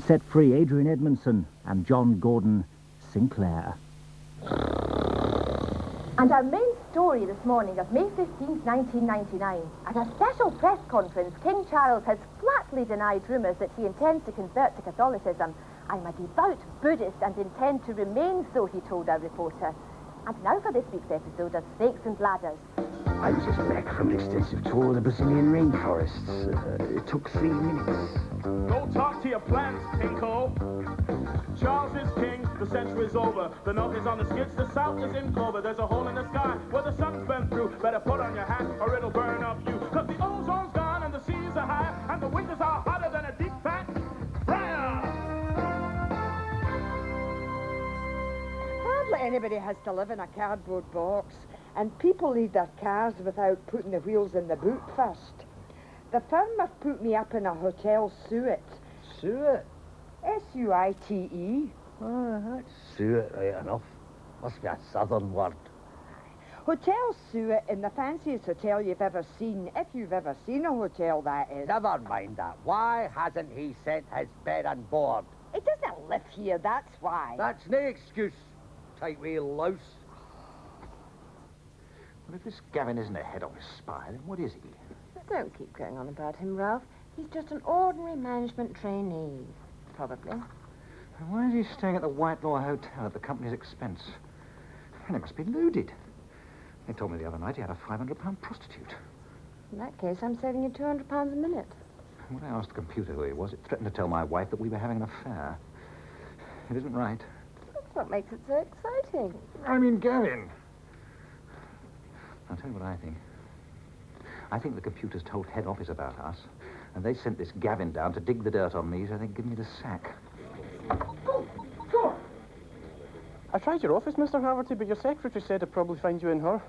set free Adrian Edmondson and John Gordon Sinclair. And our main story this morning of May 15th, 1999. At a special press conference, King Charles has flatly denied rumours that he intends to convert to Catholicism. I'm a devout Buddhist and intend to remain so, he told our reporter. And now for this week's episode of Snakes and Ladders. I was just back from an extensive tour of the Brazilian rainforests. It took 3 minutes. Go talk to your plants, King Cole. Charles is king, the century is over. The north is on the skids, the south is in clover. There's a hole in the sky where the sun's been through. Better put on your hat or it'll burn up you. Cause the ozone's gone and the seas are high and the winters are hotter than a deep fat fryer. Hardly anybody has to live in a cardboard box, and people leave their cars without putting the wheels in the boot first. The firm have put me up in a hotel suite. Suet? S-U-I-T-E. Oh, that's suet, right enough. Must be a southern word. Hotel suite in the fanciest hotel you've ever seen, if you've ever seen a hotel, that is. Never mind that. Why hasn't he sent his bed and board? It doesn't live here, that's why. That's no excuse, tight wee louse. Well, if this Gavin isn't a head office spy, then what is he? Don't keep going on about him, Ralph. He's just an ordinary management trainee, probably. And why is he staying at the Whitelaw Hotel at the company's expense? And it must be loaded. They told me the other night he had a £500 prostitute. In that case, I'm saving you £200 a minute. When I asked the computer who he was, it threatened to tell my wife that we were having an affair. It isn't right. That's what makes it so exciting. I mean, Gavin. I'll tell you what I think. I think the computer's told head office about us, and they sent this Gavin down to dig the dirt on me so they can give me the sack. Oh, sure. I tried your office, Mr. Haverty, but your secretary said I'd probably find you in here.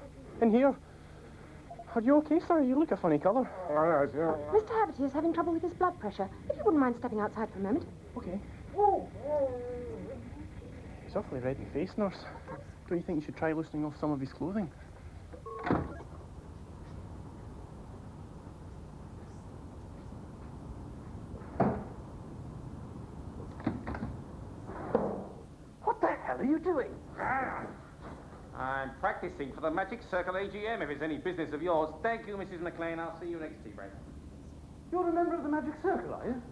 Are you okay, sir? You look a funny colour. Mr. Haverty is having trouble with his blood pressure. If you wouldn't mind stepping outside for a moment. Okay. He's awfully red in the face, nurse. Don't you think you should try loosening off some of his clothing? What the hell are you doing? I'm practicing for the Magic Circle AGM, if it's any business of yours. Thank you, Mrs. McLean. I'll see you next tea break. You're a member of the Magic Circle, are you?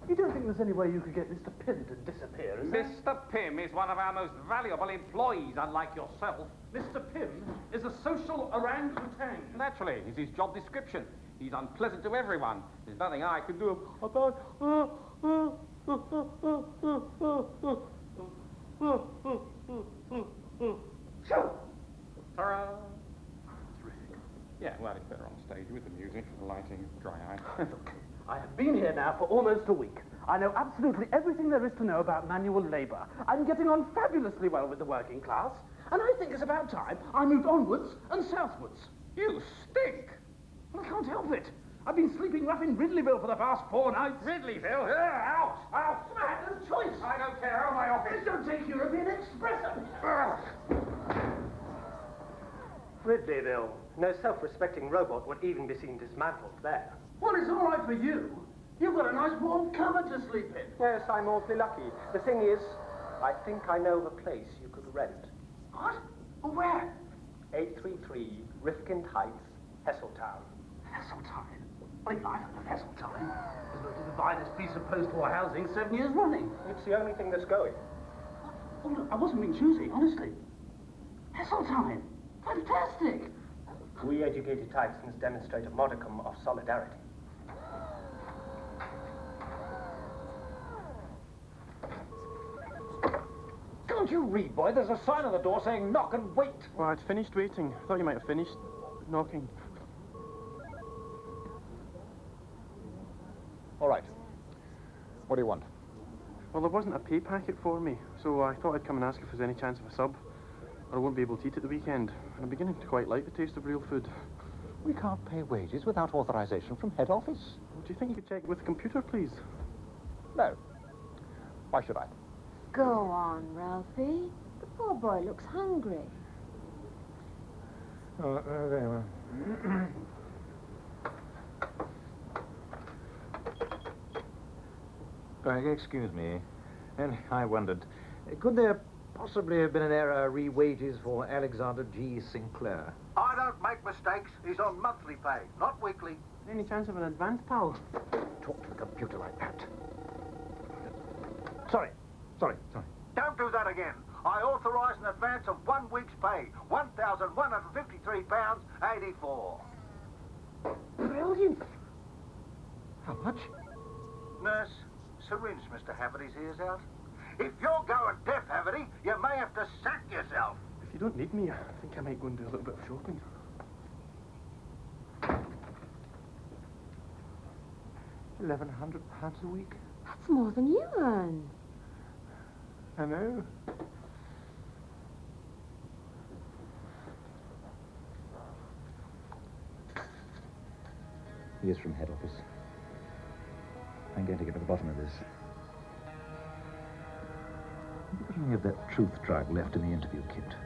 You don't think there's any way you could get Mr. Pym to disappear, is there? Mr. Pym is one of our most valuable employees, unlike yourself. Mr. Pym is a social orangutan. Naturally, it's his job description. He's unpleasant to everyone. There's nothing I can do about... Ta-ra! Yeah, well, it's better on stage with the music, the lighting, dry eye. Look, I have been here now for almost a week. I know absolutely everything there is to know about manual labour. I'm getting on fabulously well with the working class, and I think it's about time I moved onwards and southwards. You stink! Well, I can't help it. I've been sleeping rough in Ridleyville for the past 4 nights. Ridleyville? Out! Out! I had no choice. I don't care. Out of my office. Please don't take European Express up here. Ridleyville. No self-respecting robot would even be seen dismantled there. Well, it's all right for you. You've got a nice warm cupboard to sleep in. Yes, I'm awfully lucky. The thing is, I think I know of a place you could rent. What? Well, where? 833 Rifkind Heights, Hesseltown. Hesseltine? Well, I've heard of Hesseltine. It's voted the finest piece of post-war housing 7 years running. It's the only thing that's going. Oh, look, I wasn't being choosy, honestly. Hesseltine. Fantastic. We educated Tysons demonstrate a modicum of solidarity. Can't you read, boy? There's a sign on the door saying knock and wait. Well, I'd finished waiting. Thought you might have finished knocking. All right. What do you want? Well, there wasn't a pay packet for me, so I thought I'd come and ask if there's any chance of a sub. Or I won't be able to eat at the weekend. And I'm beginning to quite like the taste of real food. We can't pay wages without authorization from head office. Do you think you could check with the computer, please? No. Why should I? Go on, Ralphie. The poor boy looks hungry. Oh, very well. Excuse me. And I wondered, could there possibly have been an error re-wages for Alexander G. Sinclair? I don't make mistakes. He's on monthly pay, not weekly. Any chance of an advance, pal? Talk to the computer like that. Sorry. Don't do that again. I authorise an advance of 1 week's pay, £1,153.84. Brilliant. How much? Nurse, syringe Mr. Haverty's ears out. If you're going deaf, Haverty, you may have to sack yourself. If you don't need me, I think I might go and do a little bit of shopping. £1,100 a week? That's more than you earn. I know. Here's from head office. I'm going to get to the bottom of this. Have you got any of that truth drug left in the interview kit?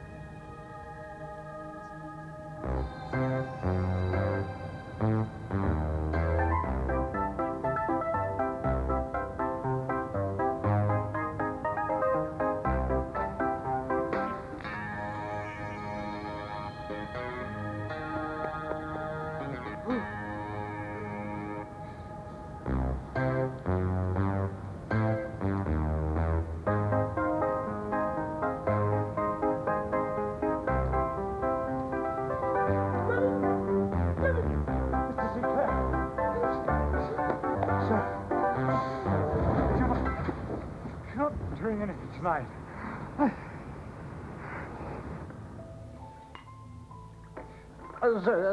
Tonight.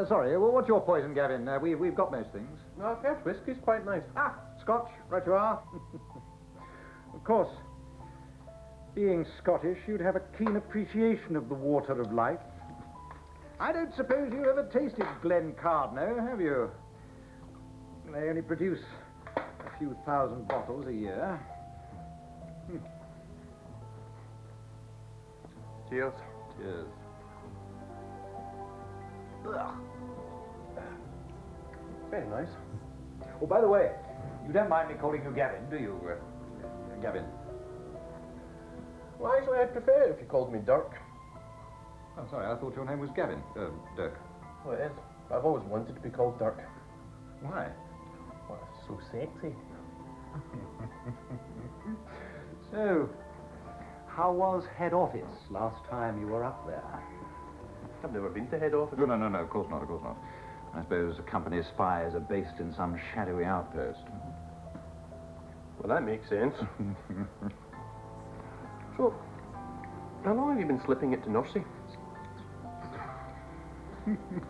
Sorry, what's your poison, Gavin? We've got most things. No, fresh whiskey's quite nice. Ah, Scotch, right you are. Of course, being Scottish, you'd have a keen appreciation of the water of life. I don't suppose you ever tasted Glencardino, have you? They only produce a few thousand bottles a year. Cheers. Cheers. Very nice. Oh, by the way, you don't mind me calling you Gavin, do you, Gavin? Well, actually, I'd prefer it if you called me Dirk. Oh, sorry, I thought your name was Gavin. Dirk. Well, it is. I've always wanted to be called Dirk. Why? Well, it's so sexy. So, how was head office last time you were up there? I've never been to head office. No, of course not. I suppose the company's spies are based in some shadowy outpost. Well, that makes sense. So, how long have you been slipping it to Nursey?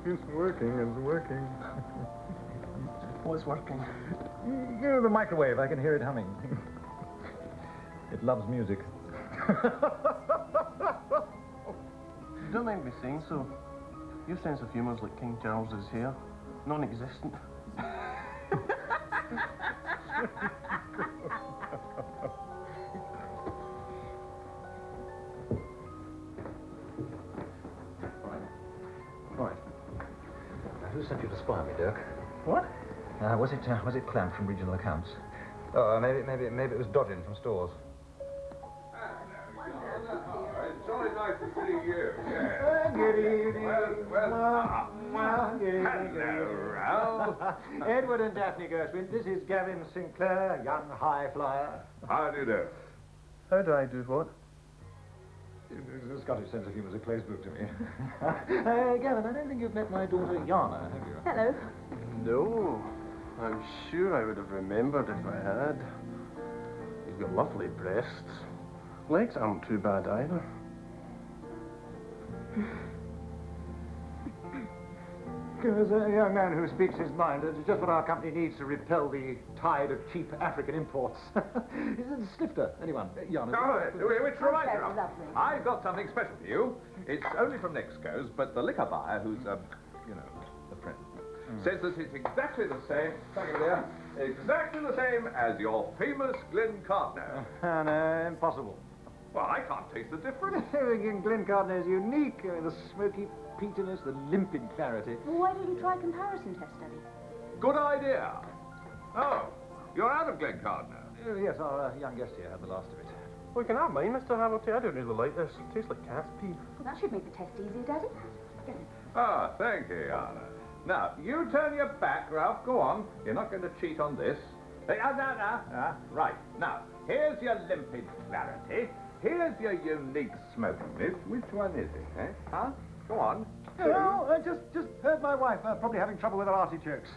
It's working. What's working? You know, the microwave, I can hear it humming. It loves music. You don't mind me saying so. Your sense of humour's like King Charles's hair. Non-existent. Right. Who sent you to spy me, Dirk? What? Was it Clamp from Regional Accounts? Oh, maybe it was Dodgin from Stores. It's only nice to see you. Good evening. Hello, Ralph. Edward and Daphne Gershwin, this is Gavin Sinclair, young high flyer. How do you do? How do I do what? The Scottish sense of humour is a close book to me. Gavin, I don't think you've met my daughter, Yana, have you? Hello. No. I'm sure I would have remembered if I had. You've got lovely breasts. Legs aren't too bad either. As a young man who speaks his mind, it's just what our company needs to repel the tide of cheap African imports. Is it a snifter? Anyone? Yana? Which reminds me, Very Ralph, lovely. I've got something special for you. It's only from next goes, but the liquor buyer, who's, a friend, says that it's exactly the same, thank you, dear, exactly the same as your famous Glencardino. No, impossible. Well, I can't taste the difference. Glencardino is unique. The smoky peatiness, the limpid clarity. Well, why don't you try a comparison test, Eddie? Good idea. Oh, you're out of Glencardino. Yes, our young guest here had the last of it. Well, you can have mine, Mr. Hamilton. I don't really like this. It tastes like cat's pee. Well, that should make the test easier, Daddy. Ah, thank you, Anna. Now, you turn your back, Ralph. Go on. You're not going to cheat on this. Hey, right. Now, here's your limpid clarity. Here's your unique smokiness. Which one is it, eh? Huh? Go on. Well, just heard my wife. Probably having trouble with her artichokes.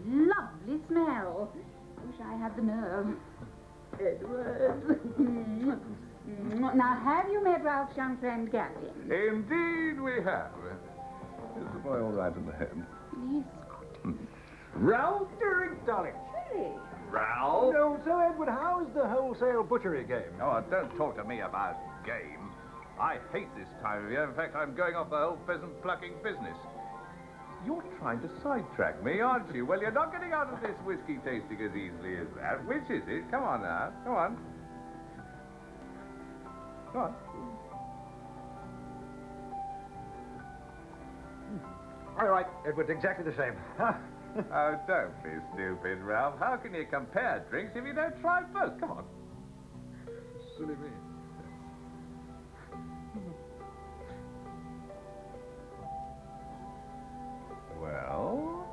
Lovely smell. Wish I had the nerve. Edward. Now, have you met Ralph's young friend, Gavin? Indeed we have. Is the boy all right in the head? Yes. Ralph? Darling. Hey. Ralph? No, so Edward, how's the wholesale butchery game? Oh, don't talk to me about game. I hate this time of year. In fact, I'm going off the whole pheasant plucking business. You're trying to sidetrack me, aren't you? Well, you're not getting out of this whiskey tasting as easily as that. Which is it? Come on now. Come on. Come on. All right, Edward, exactly the same. Oh, don't be stupid, Ralph. How can you compare drinks if you don't try first? Come on. Silly me. Well?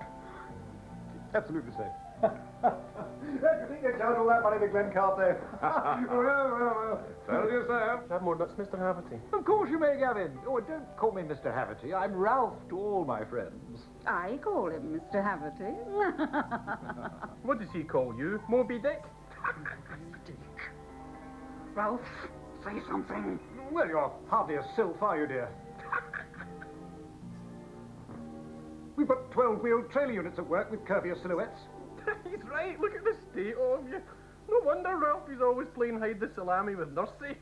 Absolutely the same. You think they charge all that money to Glencarth there? well. Tell yourself. Have more nuts, Mr. Haverty. Of course you may, Gavin. Oh, don't call me Mr. Haverty. I'm Ralph to all my friends. I call him Mr. Haverty. What does he call you? Moby Dick? Ralph, say something. Well, you're hardly a sylph, are you, dear? We've got 12-wheel trailer units at work with curvier silhouettes. He's right. Look at the state of you. No wonder Ralphie's always playing hide the salami with Nursey.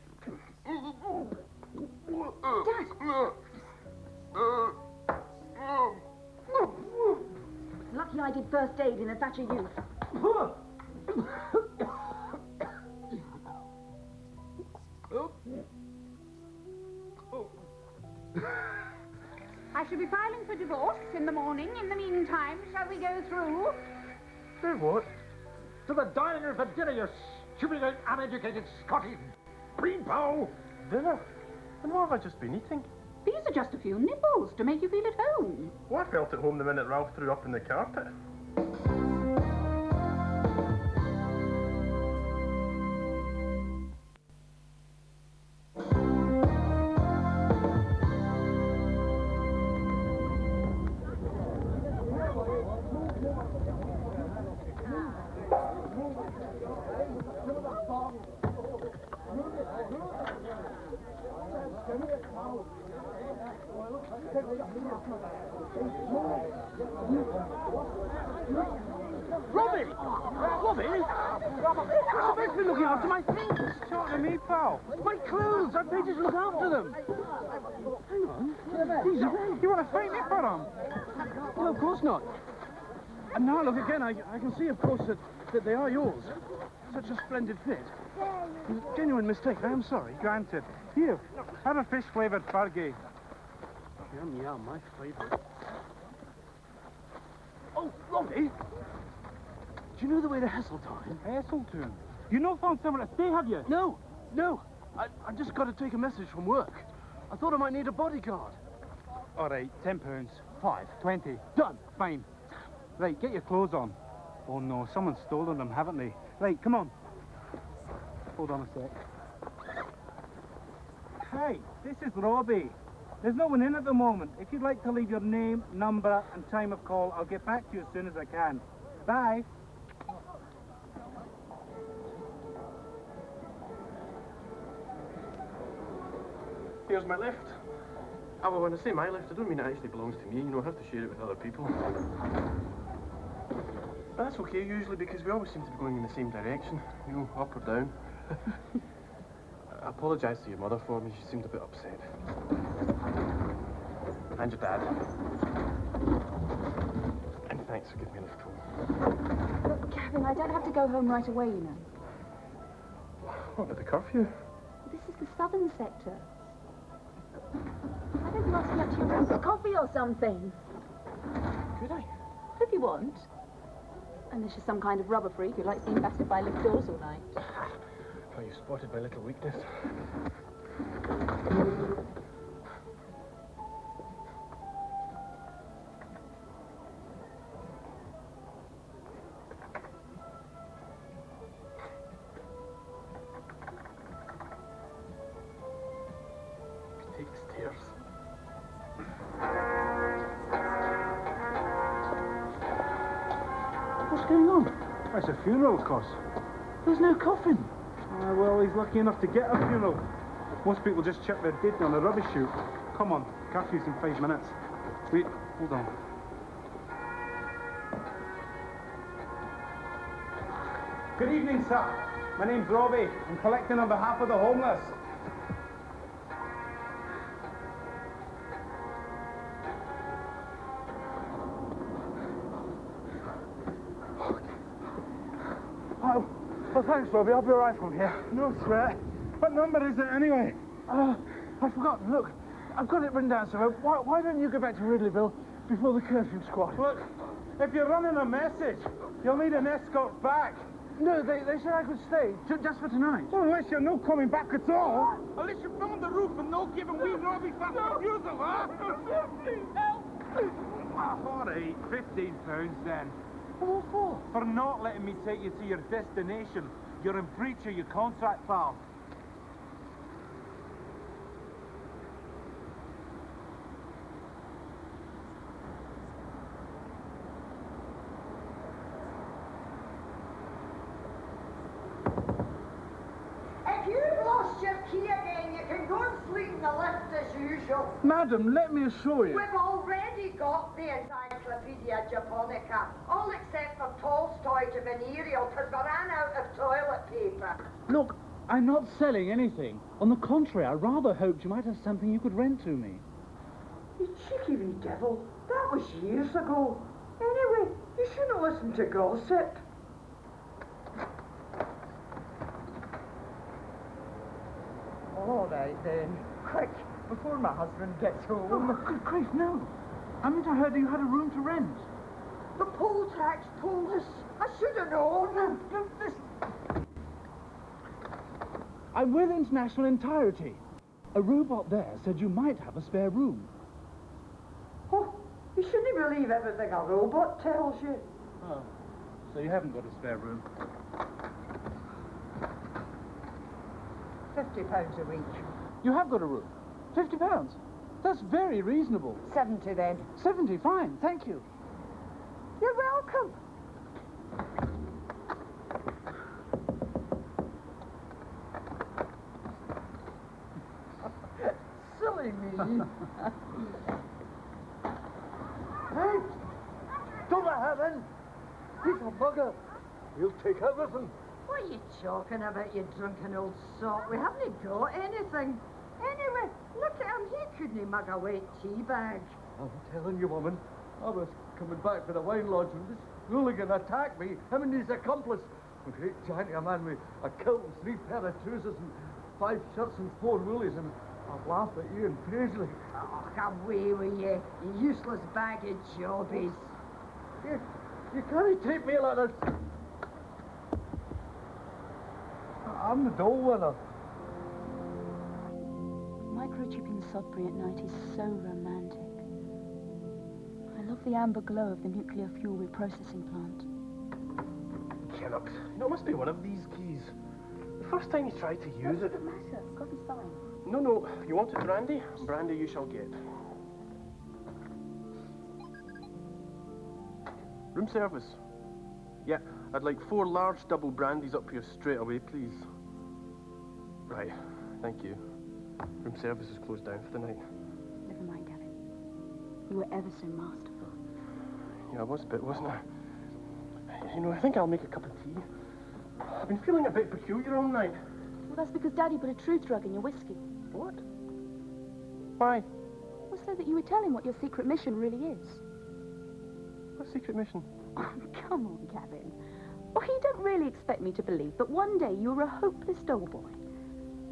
Lucky I did first aid in the Thatcher Youth. I shall be filing for divorce in the morning. In the meantime, shall we go through? Do what? To the dining room for dinner, you stupid, uneducated Scotty Breedbow! Dinner? And what have I just been eating? These are just a few nibbles to make you feel at home. Well, I felt at home the minute Ralph threw up in the carpet. Robbie! Robbie? You're supposed to be looking after my things. Talking to me, pal. My clothes. I paid you to look after them. Hang on. These are... You want to fight me for them? Well, of course not. And now look again. I can see, of course, that they are yours. Such a splendid fit. It's a genuine mistake. I am sorry. Granted. Here, have a fish-flavoured Fergie. Yum, yum, my favourite. Oh, Robbie! Do you know the way to Heseltine? Heseltine? You not found somewhere to stay, have you? No. I just got to take a message from work. I thought I might need a bodyguard. All right, £10. 5, 20. Done. Fine. Right, get your clothes on. Oh no, someone's stolen them, haven't they? Right, come on. Hold on a sec. Hi, this is Robbie. There's no one in at the moment. If you'd like to leave your name, number, and time of call, I'll get back to you as soon as I can. Bye. Here's my lift. Oh, well, when I say my lift, I don't mean it actually belongs to me. You know, I have to share it with other people. But that's okay, usually, because we always seem to be going in the same direction. You know, up or down. I apologise to your mother for me. She seemed a bit upset. And your dad. And thanks for giving me a lift home. Look, Gavin, I don't have to go home right away, you know. What about the curfew? This is the southern sector. Why don't you ask me up to your room for coffee or something? Could I? If you want. Unless you're some kind of rubber freak who likes being battered by lift doors all night. Oh, you spotted my little weakness. Take stairs. What's going on? It's a funeral, of course. There's no coffin. Well, he's lucky enough to get a funeral. Most people just chuck their dead on a rubbish chute. Come on, curfew's in 5 minutes. Wait, hold on. Good evening, sir. My name's Robbie. I'm collecting on behalf of the homeless. Well, thanks, Robbie. I'll be all right from here. No sweat. What number is it, anyway? I've forgotten. Look, I've got it written down, sir. Why don't you go back to Ridleyville before the curfew squad? Look, if you're running a message, you'll need an escort back. No, they said I could stay, just for tonight. Well, unless you're no coming back at all. Unless you're on the roof and no giving wee Robbie back refusal, huh? Please help. All right, £15 then. What for? For not letting me take you to your destination. You're in breach of your contract, pal. If you've lost your key again, you can go and sleep in the lift as usual. Madam, let me assure you. We've already got the Encyclopedia Japonica, all except for Tolstoy to Venereal, because we ran out of toilet paper. Look, I'm not selling anything. On the contrary, I rather hoped you might have something you could rent to me. You cheeky wee devil. That was years ago. Anyway, you shouldn't listen to gossip. All right then. Quick, before my husband gets home. Oh, good grief, no. I mean, I heard you had a room to rent. The poll tax told us. I should have known. No, this... I'm with International Entirety. A robot there said you might have a spare room. Oh, you shouldn't believe everything a robot tells you. Oh, so you haven't got a spare room? £50 a week. You have got a room? £50? That's very reasonable. 70 then. 70, fine, thank you. You're welcome. Silly me. Hey! Don't let her in! He's a bugger. He'll take everything. What are you talking about, you drunken old sot? We haven't got anything. Anyway, look at him. He couldn't mug a wet tea bag. I'm telling you, woman, I was coming back from the wine lodge when this hooligan attacked me, him and his accomplice. A great giant of a man with a kilt and 3 pair of trousers and 5 shirts and 4 woolies, and I've laughed at you and Paisley. Oh, away with you, you useless bag of jobbies. You can't take me like this. I'm the dole winner. Microchipping Sudbury at night is so romantic. I love the amber glow of the nuclear fuel reprocessing plant. Kennox, it must be one of these keys. The first time you tried to use it... Doesn't matter. Coffee's fine. No, you wanted brandy? Brandy you shall get. Room service. Yeah, I'd like 4 large double brandies up here straight away, please. Right, thank you. Room service is closed down for the night. Never mind, Gavin. You were ever so masterful. Yeah, I was a bit, wasn't I? You know, I think I'll make a cup of tea. I've been feeling a bit peculiar all night. Well, that's because Daddy put a truth drug in your whiskey. What? Why? Well, so that you would tell him what your secret mission really is. What secret mission? Oh, come on, Gavin. Oh, you don't really expect me to believe that one day you were a hopeless doughboy,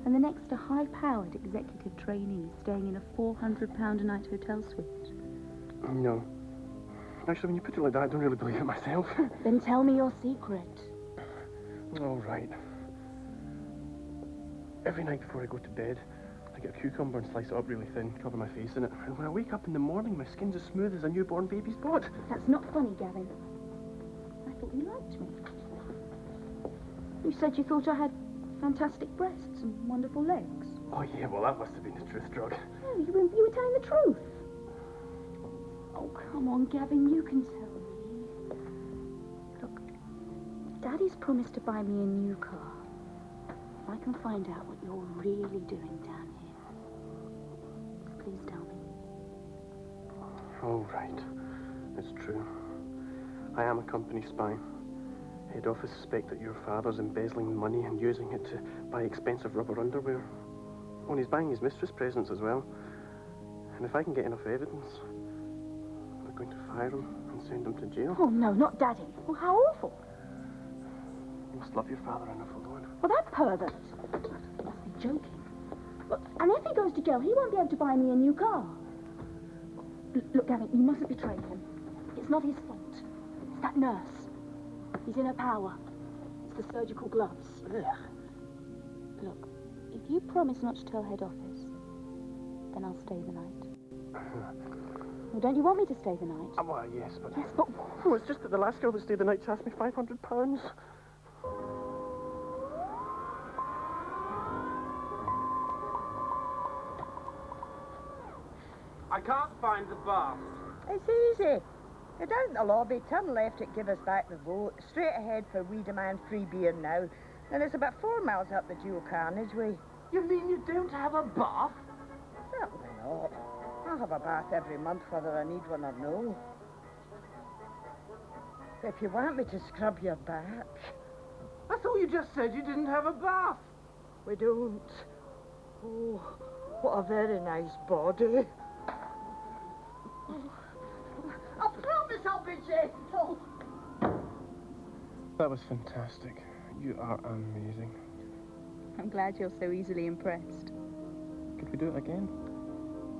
and the next a high-powered executive trainee staying in a £400 a night hotel suite. No. Actually, when you put it like that, I don't really believe it myself. Then tell me your secret. All right. Every night before I go to bed, I get a cucumber and slice it up really thin, cover my face in it. And when I wake up in the morning, my skin's as smooth as a newborn baby's bod. That's not funny, Gavin. I thought you liked me. You said you thought I had fantastic breasts and wonderful legs. Oh, yeah, well, that must have been the truth drug. No, you were telling the truth. Oh, come on, Gavin, you can tell me. Look, Daddy's promised to buy me a new car. If I can find out what you're really doing down here, please tell me. Oh, right. It's true. I am a company spy. Head office suspect that your father's embezzling money and using it to buy expensive rubber underwear. Oh, and he's buying his mistress presents as well. And if I can get enough evidence, they're going to fire him and send him to jail. Oh, no, not Daddy. Oh, how awful. You must love your father enough alone. Well, that pervert. You must be joking. Look, and if he goes to jail, he won't be able to buy me a new car. Look, Gavin, you mustn't betray him. It's not his fault. It's that nurse. He's in her power. It's the surgical gloves. Ugh. Look, if you promise not to tell head office, then I'll stay the night. Well, don't you want me to stay the night? Well, yes, but... Yes, but... Oh, it's just that the last girl that stayed the night asked me £500. I can't find the bath. It's easy. Go down the lobby, turn left at Give Us Back the Vote, straight ahead for We Demand Free Beer Now, and it's about 4 miles up the dual carriageway. You mean you don't have a bath? Certainly not. I'll have a bath every month whether I need one or no. If you want me to scrub your back... I thought you just said you didn't have a bath. We don't. Oh, what a very nice body. I promise I'll be gentle. That was fantastic. You are amazing. I'm glad you're so easily impressed. Could we do it again?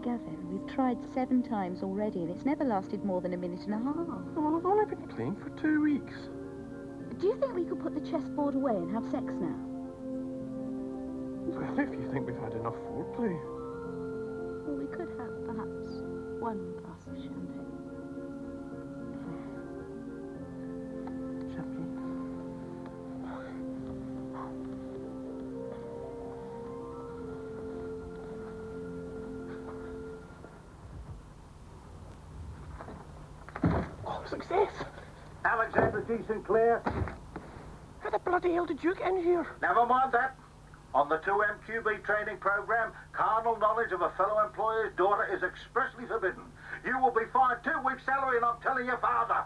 Gavin, we've tried 7 times already, and it's never lasted more than a minute and a half. Well, I've only been playing for 2 weeks. Do you think we could put the chessboard away and have sex now? Well, if you think we've had enough foreplay. Well, we could have, perhaps, 1 glass of champagne. Champagne? Oh, success! Alexander G. Sinclair. How the bloody hell did you get in here? Never mind that. On the 2MQB training program, carnal knowledge of a fellow employer's daughter is expressly forbidden. You will be fined 2 weeks' salary, and I'm telling your father.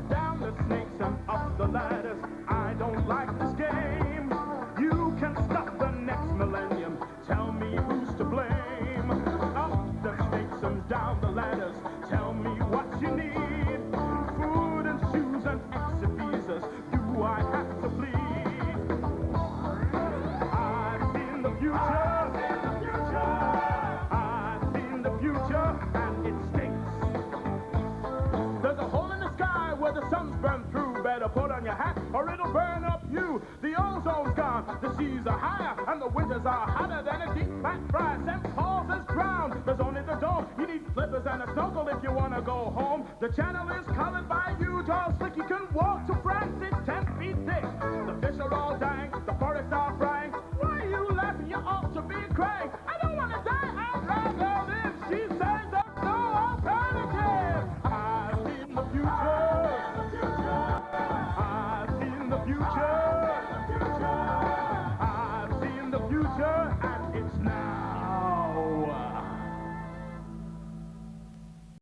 Down the snakes and up the ladders, I don't like this game. You can stop the next millennium. Tell me who's to blame. Up the snakes and down the ladders, tell me what you need. Food and shoes and exit visas, do I have to plead? I've seen the future. I've seen the future, and it stinks. There's a hole in the sky where the sun's burned through. Better put on your hat or it'll burn up you. The ozone's gone, the seas are higher, and the winters are hotter than a deep fat fry. St. Paul's is drowned, there's only the dome. You need flippers and a snorkel if you want to go home. The channel is colored by you, tall slick. You can walk to France, it's 10 feet thick. The fish are all dying, the forests are frying. Why are you laughing? You ought to be crying. I don't want to die, I'd rather live. She says there's no alternative. I've seen the future. I've seen the future. I've seen the future.